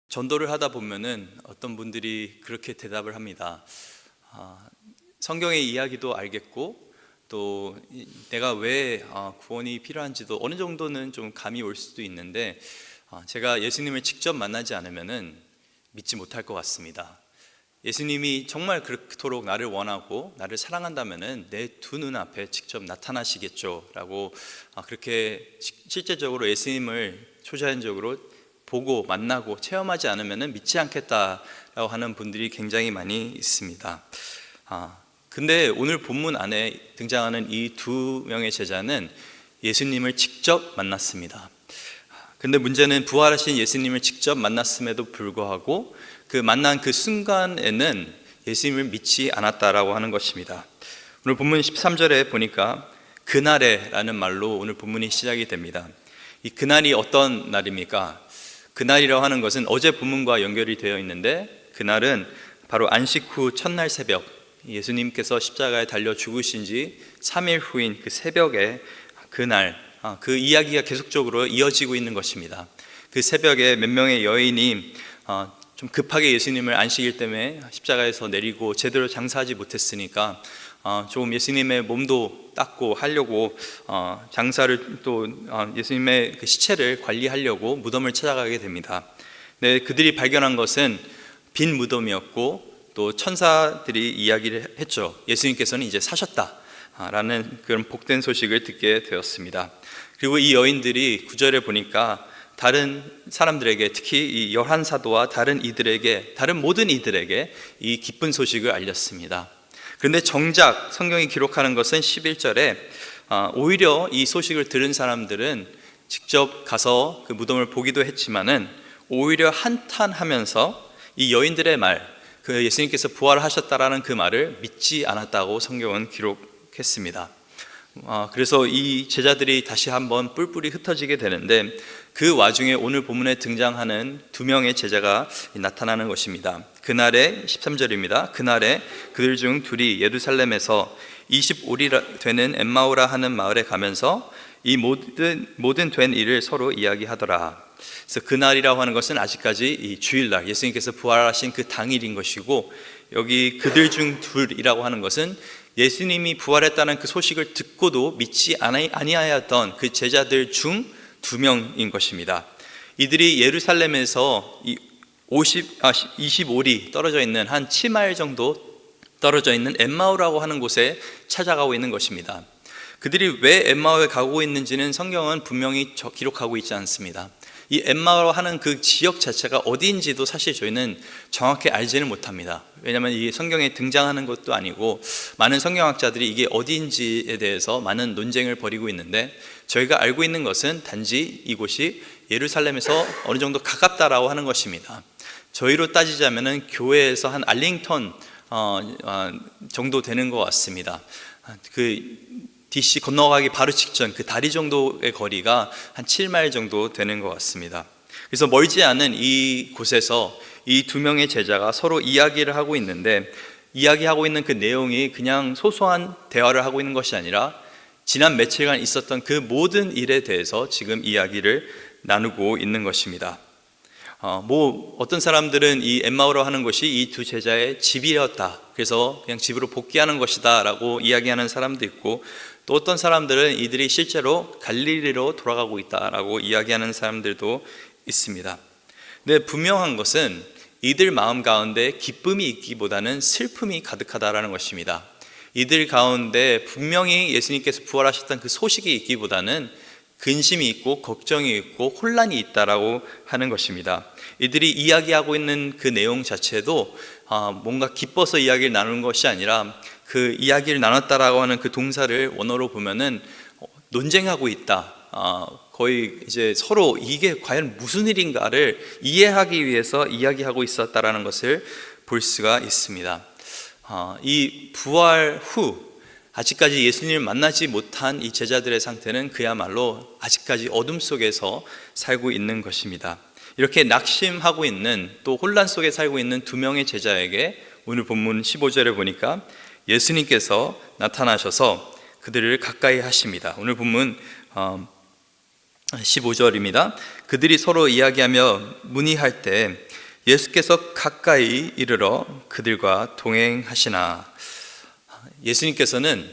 전도를 하다 보면은 어떤 분들이 그렇게 대답을 합니다. 성경의 이야기도 알겠고 또 내가 왜 구원이 필요한지도 어느 정도는 좀 감이 올 수도 있는데 제가 예수님을 직접 만나지 않으면은 믿지 못할 것 같습니다. 예수님이 정말 그렇도록 나를 원하고 나를 사랑한다면은 내 두 눈앞에 직접 나타나시겠죠 라고 그렇게 실제적으로 예수님을 초자연적으로 보고 만나고 체험하지 않으면 믿지 않겠다라고 하는 분들이 굉장히 많이 있습니다. 근데 오늘 본문 안에 등장하는 이 두 명의 제자는 예수님을 직접 만났습니다. 근데 문제는 부활하신 예수님을 직접 만났음에도 불구하고 그 만난 그 순간에는 예수님을 믿지 않았다라고 하는 것입니다. 오늘 본문 13절에 보니까 그날에라는 말로 오늘 본문이 시작이 됩니다. 이 그날이 어떤 날입니까? 그날이라고 하는 것은 어제 본문과 연결이 되어 있는데 그날은 바로 안식 후 첫날 새벽, 예수님께서 십자가에 달려 죽으신 지 3일 후인 그 새벽에 그날, 그 이야기가 계속적으로 이어지고 있는 것입니다. 그 새벽에 몇 명의 여인이 좀 급하게 예수님을 안식일 때문에 십자가에서 내리고 제대로 장사하지 못했으니까 좀 예수님의 몸도 닦고 하려고 장사를 또 예수님의 그 시체를 관리하려고 무덤을 찾아가게 됩니다. 네, 그들이 발견한 것은 빈 무덤이었고 또 천사들이 이야기를 했죠. 예수님께서는 이제 사셨다라는 그런 복된 소식을 듣게 되었습니다. 그리고 이 여인들이 9절에 보니까 다른 사람들에게, 특히 이 열한 사도와 다른 모든 이들에게 이 기쁜 소식을 알렸습니다. 그런데 정작 성경이 기록하는 것은 11절에 오히려 이 소식을 들은 사람들은 직접 가서 그 무덤을 보기도 했지만은 오히려 한탄하면서 이 여인들의 말, 그 예수님께서 부활하셨다라는 그 말을 믿지 않았다고 성경은 기록했습니다. 그래서 이 제자들이 다시 한번 뿔뿔이 흩어지게 되는데 그 와중에 오늘 본문에 등장하는 두 명의 제자가 나타나는 것입니다. 그날에 13절입니다. 그날에 그들 중 둘이 예루살렘에서 25리 되는 엠마오라 하는 마을에 가면서 이 모든 된 일을 서로 이야기하더라. 그래서 그날이라고 하는 것은 아직까지 이 주일날 예수님께서 부활하신 그 당일인 것이고, 여기 그들 중 둘이라고 하는 것은 예수님이 부활했다는 그 소식을 듣고도 믿지 아니하였던 그 제자들 중 2명인 것입니다. 이들이 예루살렘에서 25리 떨어져 있는 한 7마일 정도 떨어져 있는 엠마오라고 하는 곳에 찾아가고 있는 것입니다. 그들이 왜 엠마오에 가고 있는지는 성경은 분명히 기록하고 있지 않습니다. 이 엠마오 하는 그 지역 자체가 어디인지도 사실 저희는 정확히 알지는 못합니다. 왜냐하면 이 성경에 등장하는 것도 아니고 많은 성경학자들이 이게 어디인지에 대해서 많은 논쟁을 벌이고 있는데, 저희가 알고 있는 것은 단지 이곳이 예루살렘에서 어느 정도 가깝다라고 하는 것입니다. 저희로 따지자면은 교회에서 한 알링턴 정도 되는 것 같습니다. 그 DC 건너가기 바로 직전 그 다리 정도의 거리가 한 7마일 정도 되는 것 같습니다. 그래서 멀지 않은 이 곳에서 이 두 명의 제자가 서로 이야기를 하고 있는데, 이야기하고 있는 그 내용이 그냥 소소한 대화를 하고 있는 것이 아니라 지난 며칠간 있었던 그 모든 일에 대해서 지금 이야기를 나누고 있는 것입니다. 어떤 사람들은 이 엠마오라 하는 것이 이 두 제자의 집이었다, 그래서 그냥 집으로 복귀하는 것이다 라고 이야기하는 사람도 있고, 또 어떤 사람들은 이들이 실제로 갈릴리로 돌아가고 있다라고 이야기하는 사람들도 있습니다. 근데 분명한 것은 이들 마음 가운데 기쁨이 있기보다는 슬픔이 가득하다라는 것입니다. 이들 가운데 분명히 예수님께서 부활하셨던 그 소식이 있기보다는 근심이 있고 걱정이 있고 혼란이 있다라고 하는 것입니다. 이들이 이야기하고 있는 그 내용 자체도 뭔가 기뻐서 이야기를 나누는 것이 아니라 그 이야기를 나눴다라고 하는 그 동사를 원어로 보면은 논쟁하고 있다, 거의 이제 서로 이게 과연 무슨 일인가를 이해하기 위해서 이야기하고 있었다라는 것을 볼 수가 있습니다. 이 부활 후 아직까지 예수님을 만나지 못한 이 제자들의 상태는 그야말로 아직까지 어둠 속에서 살고 있는 것입니다. 이렇게 낙심하고 있는, 또 혼란 속에 살고 있는 두 명의 제자에게 오늘 본문 15절에 보니까 예수님께서 나타나셔서 그들을 가까이 하십니다. 오늘 본문 15절입니다. 그들이 서로 이야기하며 문의할 때 예수께서 가까이 이르러 그들과 동행하시나. 예수님께서는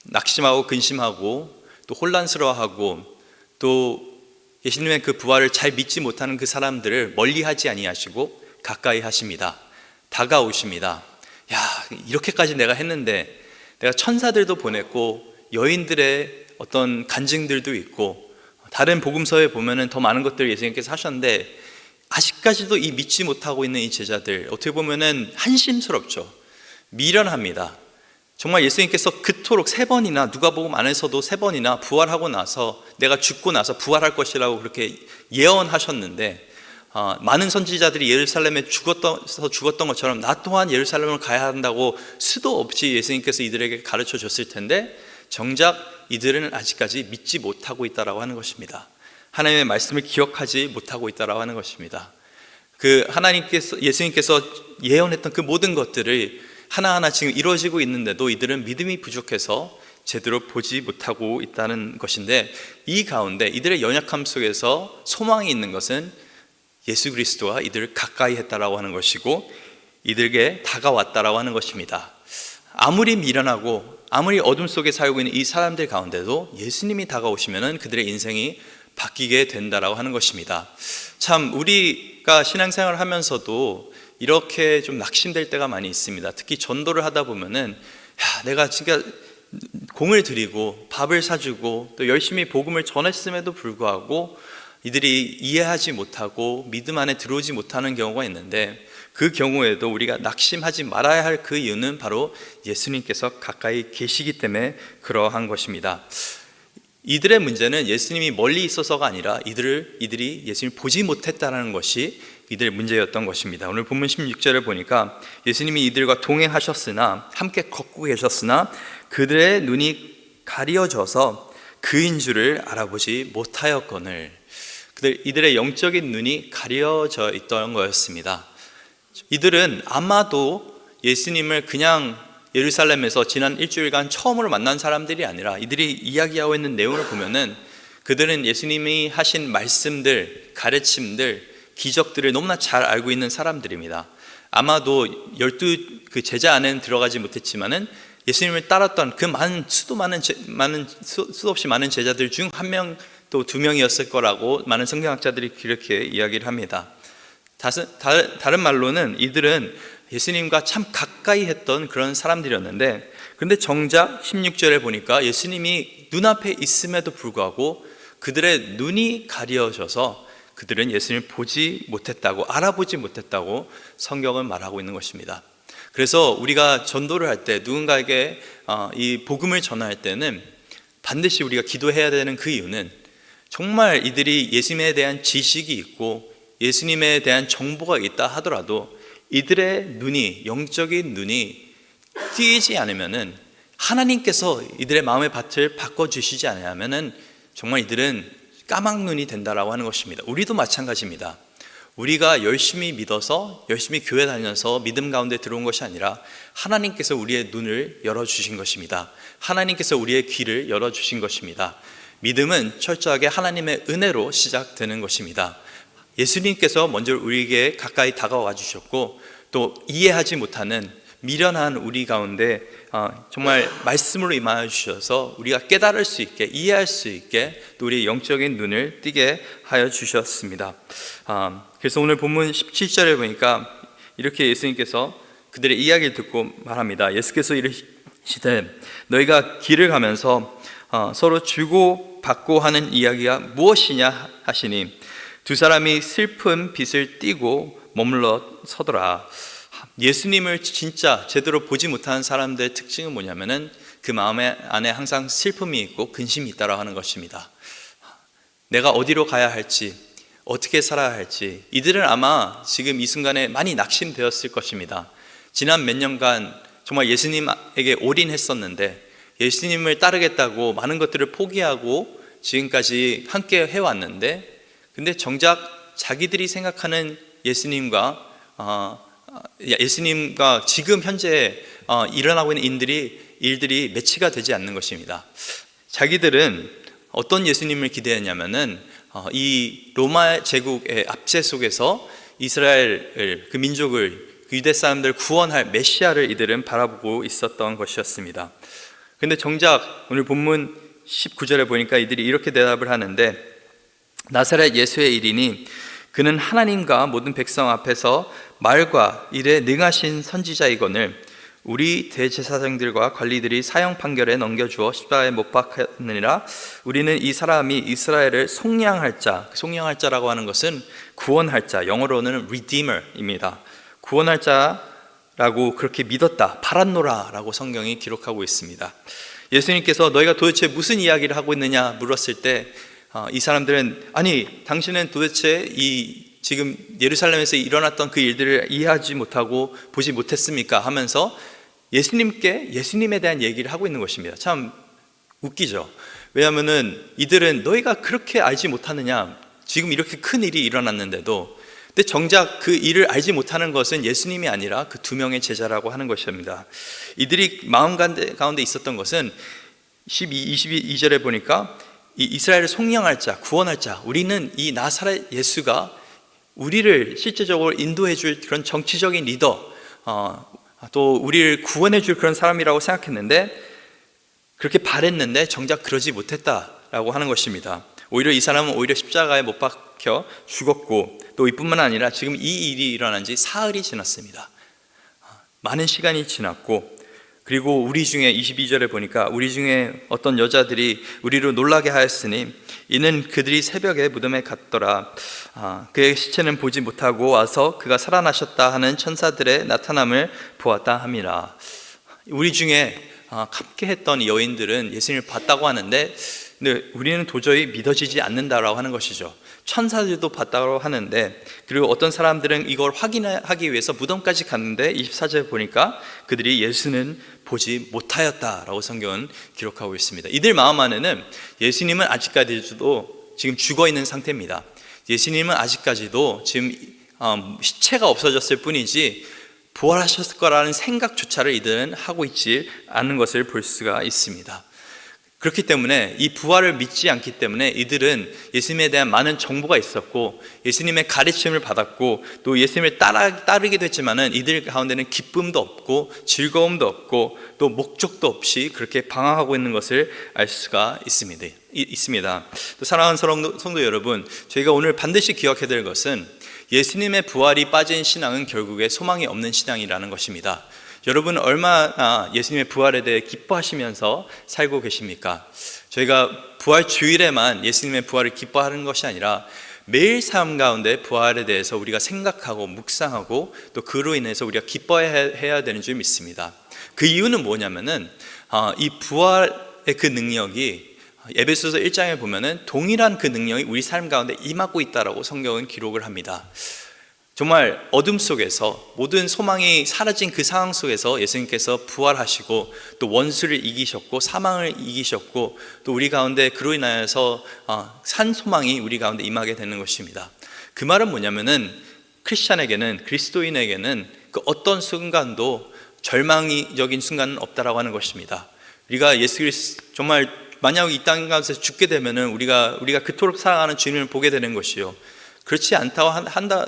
낙심하고 근심하고 또 혼란스러워하고 또 예수님의 그 부활을 잘 믿지 못하는 그 사람들을 멀리하지 아니하시고 가까이 하십니다. 다가오십니다. 야, 이렇게까지 내가 했는데, 내가 천사들도 보냈고 여인들의 어떤 간증들도 있고 다른 복음서에 보면은 더 많은 것들을 예수님께서 하셨는데, 아직까지도 이 믿지 못하고 있는 이 제자들, 어떻게 보면은 한심스럽죠. 미련합니다. 정말 예수님께서 그토록 3번이나, 누가복음 안에서도 3번이나 부활하고 나서, 내가 죽고 나서 부활할 것이라고 그렇게 예언하셨는데, 많은 선지자들이 예루살렘에 죽었던 것처럼 나 또한 예루살렘을 가야 한다고 수도 없이 예수님께서 이들에게 가르쳐 줬을 텐데, 정작 이들은 아직까지 믿지 못하고 있다라고 하는 것입니다. 하나님의 말씀을 기억하지 못하고 있다라고 하는 것입니다. 예수님께서 예언했던 그 모든 것들을 하나하나 지금 이루어지고 있는데도 이들은 믿음이 부족해서 제대로 보지 못하고 있다는 것인데, 이 가운데 이들의 연약함 속에서 소망이 있는 것은 예수 그리스도와 이들을 가까이 했다라고 하는 것이고, 이들에게 다가왔다라고 하는 것입니다. 아무리 미련하고 아무리 어둠 속에 살고 있는 이 사람들 가운데도 예수님이 다가오시면은 그들의 인생이 바뀌게 된다라고 하는 것입니다. 참, 우리가 신앙생활을 하면서도 이렇게 좀 낙심될 때가 많이 있습니다. 특히 전도를 하다 보면은, 내가 진짜 공을 들이고 밥을 사주고 또 열심히 복음을 전했음에도 불구하고 이들이 이해하지 못하고 믿음 안에 들어오지 못하는 경우가 있는데, 그 경우에도 우리가 낙심하지 말아야 할 그 이유는 바로 예수님께서 가까이 계시기 때문에 그러한 것입니다. 이들의 문제는 예수님이 멀리 있어서가 아니라 이들이 예수님을 보지 못했다는 것이 이들의 문제였던 것입니다. 오늘 본문 16절을 보니까 이예수님이 이들과 동행하셨으나, 함께 걷고 계셨으나 그들의 눈이 가려져서 그인 줄을 알아보지 못하였거늘. 이들의 영적인 눈이 가려져 있던 거였습니다. 이들은 아마도 예수님을 그냥 예루살렘에서 지난 일주일간 처음으로 만난 사람들이 아니라, 이들이 이야기하고 있는 내용을 보면은 그들은 예수님이 하신 말씀들, 가르침들, 기적들을 너무나 잘 알고 있는 사람들입니다. 아마도 12 그 제자 안에는 들어가지 못했지만은 예수님을 따랐던 그 수도 없이 많은 제자들 중 1명 또 2명이었을 거라고 많은 성경학자들이 그렇게 이야기를 합니다. 다른 말로는 이들은 예수님과 참 가까이 했던 그런 사람들이었는데, 그런데 정작 16절에 보니까 예수님이 눈앞에 있음에도 불구하고 그들의 눈이 가려져서 그들은 예수님을 보지 못했다고, 알아보지 못했다고 성경은 말하고 있는 것입니다. 그래서 우리가 전도를 할 때, 누군가에게 이 복음을 전할 때는 반드시 우리가 기도해야 되는 그 이유는, 정말 이들이 예수님에 대한 지식이 있고 예수님에 대한 정보가 있다 하더라도 이들의 눈이, 영적인 눈이 띄지 않으면은, 하나님께서 이들의 마음의 밭을 바꿔주시지 않으면은 정말 이들은 까막눈이 된다라고 하는 것입니다. 우리도 마찬가지입니다. 우리가 열심히 믿어서, 열심히 교회 다녀서 믿음 가운데 들어온 것이 아니라 하나님께서 우리의 눈을 열어주신 것입니다. 하나님께서 우리의 귀를 열어주신 것입니다. 믿음은 철저하게 하나님의 은혜로 시작되는 것입니다. 예수님께서 먼저 우리에게 가까이 다가와 주셨고, 또 이해하지 못하는 미련한 우리 가운데 정말 말씀으로 임하여 주셔서 우리가 깨달을 수 있게, 이해할 수 있게 또 우리의 영적인 눈을 띄게 하여 주셨습니다. 그래서 오늘 본문 17절에 보니까 이렇게 예수님께서 그들의 이야기를 듣고 말합니다. 예수께서 이르시되 너희가 길을 가면서 서로 주고 받고 하는 이야기가 무엇이냐 하시니, 2사람이 슬픈 빛을 띠고 머물러 서더라. 예수님을 진짜 제대로 보지 못하는 사람들의 특징은 뭐냐면은 그 마음 안에 항상 슬픔이 있고 근심이 있다라고 하는 것입니다. 내가 어디로 가야 할지, 어떻게 살아야 할지, 이들은 아마 지금 이 순간에 많이 낙심되었을 것입니다. 지난 몇 년간 정말 예수님에게 올인했었는데, 예수님을 따르겠다고 많은 것들을 포기하고 지금까지 함께 해왔는데, 근데 정작 자기들이 생각하는 예수님과 지금 현재 일어나고 있는 일들이 매치가 되지 않는 것입니다. 자기들은 어떤 예수님을 기대했냐면은 이 로마 제국의 압제 속에서 이스라엘을, 그 민족을, 그 유대 사람들을 구원할 메시아를 이들은 바라보고 있었던 것이었습니다. 근데 정작 오늘 본문 19절에 보니까 이들이 이렇게 대답을 하는데, 나사렛 예수의 일이니 그는 하나님과 모든 백성 앞에서 말과 일에 능하신 선지자이거늘 우리 대제사장들과 관리들이 사형 판결에 넘겨주어 십자가에 못 박았느니라. 우리는 이 사람이 이스라엘을 속량할 자, 속량할 자라고 하는 것은 구원할 자, 영어로는 redeemer입니다. 구원할 자라고 그렇게 믿었다, 바랐노라 라고 성경이 기록하고 있습니다. 예수님께서 너희가 도대체 무슨 이야기를 하고 있느냐 물었을 때 이 사람들은, 아니 당신은 도대체 지금 예루살렘에서 일어났던 그 일들을 이해하지 못하고 보지 못했습니까? 하면서 예수님에 대한 얘기를 하고 있는 것입니다. 참 웃기죠. 왜냐하면은 이들은 너희가 그렇게 알지 못하느냐, 지금 이렇게 큰 일이 일어났는데도. 근데 정작 그 일을 알지 못하는 것은 예수님이 아니라 그 2명의 제자라고 하는 것입니다. 이들이 마음 가운데 있었던 것은 22절에 보니까 이 이스라엘을 속량할 자, 구원할 자, 우리는 이 나사렛 예수가 우리를 실제적으로 인도해 줄 그런 정치적인 리더, 또 우리를 구원해 줄 그런 사람이라고 생각했는데, 그렇게 바랬는데 정작 그러지 못했다라고 하는 것입니다. 오히려 이 사람은 오히려 십자가에 못 박혀 죽었고, 또 이뿐만 아니라 지금 이 일이 일어난 지 사흘이 지났습니다. 많은 시간이 지났고, 그리고 우리 중에 22절에 보니까 우리 중에 어떤 여자들이 우리로 놀라게 하였으니 이는 그들이 새벽에 무덤에 갔더라. 그의 시체는 보지 못하고 와서 그가 살아나셨다 하는 천사들의 나타남을 보았다 함이라. 우리 중에 함께 했던 여인들은 예수님을 봤다고 하는데, 근데 우리는 도저히 믿어지지 않는다라고 하는 것이죠. 천사들도 봤다고 하는데, 그리고 어떤 사람들은 이걸 확인하기 위해서 무덤까지 갔는데 24절에 보니까 그들이 예수는 보지 못하였다라고 성경은 기록하고 있습니다. 이들 마음 안에는 예수님은 아직까지도 지금 죽어 있는 상태입니다. 예수님은 아직까지도 지금 시체가 없어졌을 뿐이지 부활하셨을 거라는 생각조차를 이들은 하고 있지 않은 것을 볼 수가 있습니다. 그렇기 때문에 이 부활을 믿지 않기 때문에 이들은 예수님에 대한 많은 정보가 있었고 예수님의 가르침을 받았고 또 예수님을 따르기도 했지만은 이들 가운데는 기쁨도 없고 즐거움도 없고 또 목적도 없이 그렇게 방황하고 있는 것을 알 수가 있습니다. 또 사랑하는 성도 여러분, 저희가 오늘 반드시 기억해야 될 것은 예수님의 부활이 빠진 신앙은 결국에 소망이 없는 신앙이라는 것입니다. 여러분 얼마나 예수님의 부활에 대해 기뻐하시면서 살고 계십니까? 저희가 부활 주일에만 예수님의 부활을 기뻐하는 것이 아니라 매일 삶 가운데 부활에 대해서 우리가 생각하고 묵상하고 또 그로 인해서 우리가 기뻐해야 되는 줄 믿습니다. 그 이유는 뭐냐면은 이 부활의 그 능력이 에베소서 1장에 보면은 동일한 그 능력이 우리 삶 가운데 임하고 있다라고 성경은 기록을 합니다. 정말 어둠 속에서 모든 소망이 사라진 그 상황 속에서 예수님께서 부활하시고 또 원수를 이기셨고 사망을 이기셨고 또 우리 가운데 그로 인하여서 산 소망이 우리 가운데 임하게 되는 것입니다. 그 말은 뭐냐면은 크리스찬에게는, 그리스도인에게는 그 어떤 순간도 절망적인 순간은 없다라고 하는 것입니다. 우리가 예수 그리스도 정말 만약 이 땅 가운데 죽게 되면은 우리가 그토록 사랑하는 주님을 보게 되는 것이요. 그렇지 않다고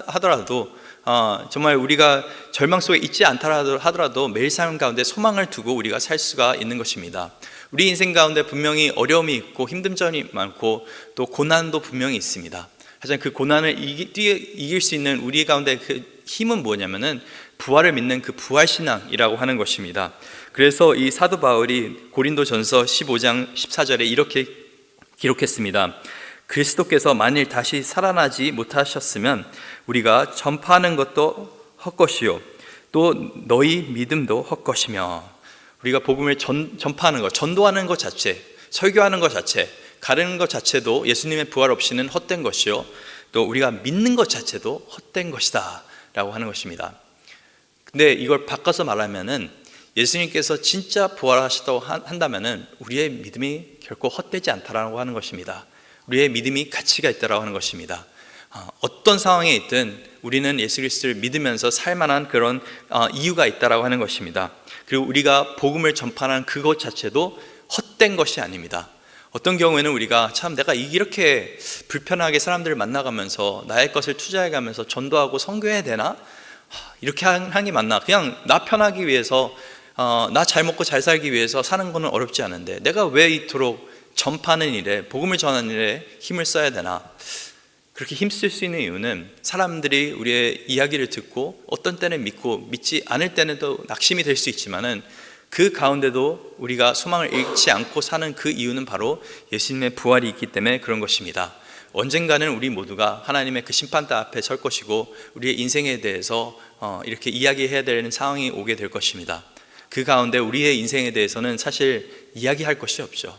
하더라도 정말 우리가 절망 속에 있지 않다 하더라도 매일 삶 가운데 소망을 두고 우리가 살 수가 있는 것입니다. 우리 인생 가운데 분명히 어려움이 있고 힘든 점이 많고 또 고난도 분명히 있습니다. 하지만 그 고난을 이길 수 있는 우리 가운데 그 힘은 뭐냐면은 부활을 믿는 그 부활신앙이라고 하는 것입니다. 그래서 이 사도 바울이 고린도전서 15장 14절에 이렇게 기록했습니다. 그리스도께서 만일 다시 살아나지 못하셨으면 우리가 전파하는 것도 헛것이요 또 너희 믿음도 헛것이며, 우리가 복음을 전파하는 것, 전도하는 것 자체, 설교하는 것 자체, 가르는 것 자체도 예수님의 부활 없이는 헛된 것이요 또 우리가 믿는 것 자체도 헛된 것이다 라고 하는 것입니다. 근데 이걸 바꿔서 말하면은 예수님께서 진짜 부활하셨다고 한다면은 우리의 믿음이 결코 헛되지 않다라고 하는 것입니다. 우리의 믿음이 가치가 있다라고 하는 것입니다. 어떤 상황에 있든 우리는 예수 그리스도를 믿으면서 살만한 그런 이유가 있다라고 하는 것입니다. 그리고 우리가 복음을 전파하는 그것 자체도 헛된 것이 아닙니다. 어떤 경우에는 우리가 참 내가 이렇게 불편하게 사람들을 만나가면서 나의 것을 투자해가면서 전도하고 선교해야 되나? 이렇게 하는 게 맞나? 그냥 나 편하기 위해서 나 잘 먹고 잘 살기 위해서 사는 거는 어렵지 않은데 내가 왜 이토록 전파하는 일에, 복음을 전하는 일에 힘을 써야 되나? 그렇게 힘쓸 수 있는 이유는 사람들이 우리의 이야기를 듣고 어떤 때는 믿고 믿지 않을 때는 또 낙심이 될 수 있지만은 그 가운데도 우리가 소망을 잃지 않고 사는 그 이유는 바로 예수님의 부활이 있기 때문에 그런 것입니다. 언젠가는 우리 모두가 하나님의 그 심판대 앞에 설 것이고 우리의 인생에 대해서 이렇게 이야기해야 되는 상황이 오게 될 것입니다. 그 가운데 우리의 인생에 대해서는 사실 이야기할 것이 없죠.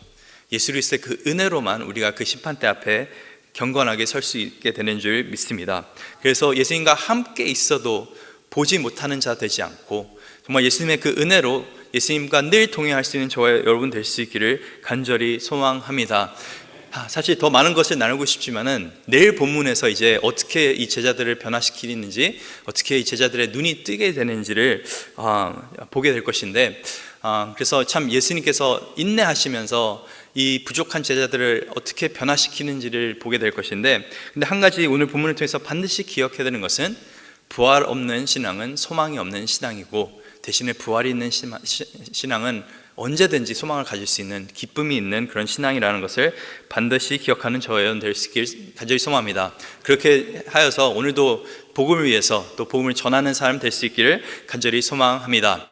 예수 그리스도의 그 은혜로만 우리가 그 심판대 앞에 경건하게 설 수 있게 되는 줄 믿습니다. 그래서 예수님과 함께 있어도 보지 못하는 자 되지 않고 정말 예수님의 그 은혜로 예수님과 늘 동행할 수 있는 저와 여러분 될 수 있기를 간절히 소망합니다. 사실 더 많은 것을 나누고 싶지만은 내일 본문에서 이제 어떻게 이 제자들을 변화시키는지, 어떻게 이 제자들의 눈이 뜨게 되는지를 보게 될 것인데, 그래서 참 예수님께서 인내하시면서 이 부족한 제자들을 어떻게 변화시키는지를 보게 될 것인데, 근데 한 가지 오늘 본문을 통해서 반드시 기억해야 되는 것은 부활 없는 신앙은 소망이 없는 신앙이고, 대신에 부활이 있는 신앙은 언제든지 소망을 가질 수 있는, 기쁨이 있는 그런 신앙이라는 것을 반드시 기억하는 저와 여러분 될 수 있기를 간절히 소망합니다. 그렇게 하여서 오늘도 복음을 위해서 또 복음을 전하는 사람 될 수 있기를 간절히 소망합니다.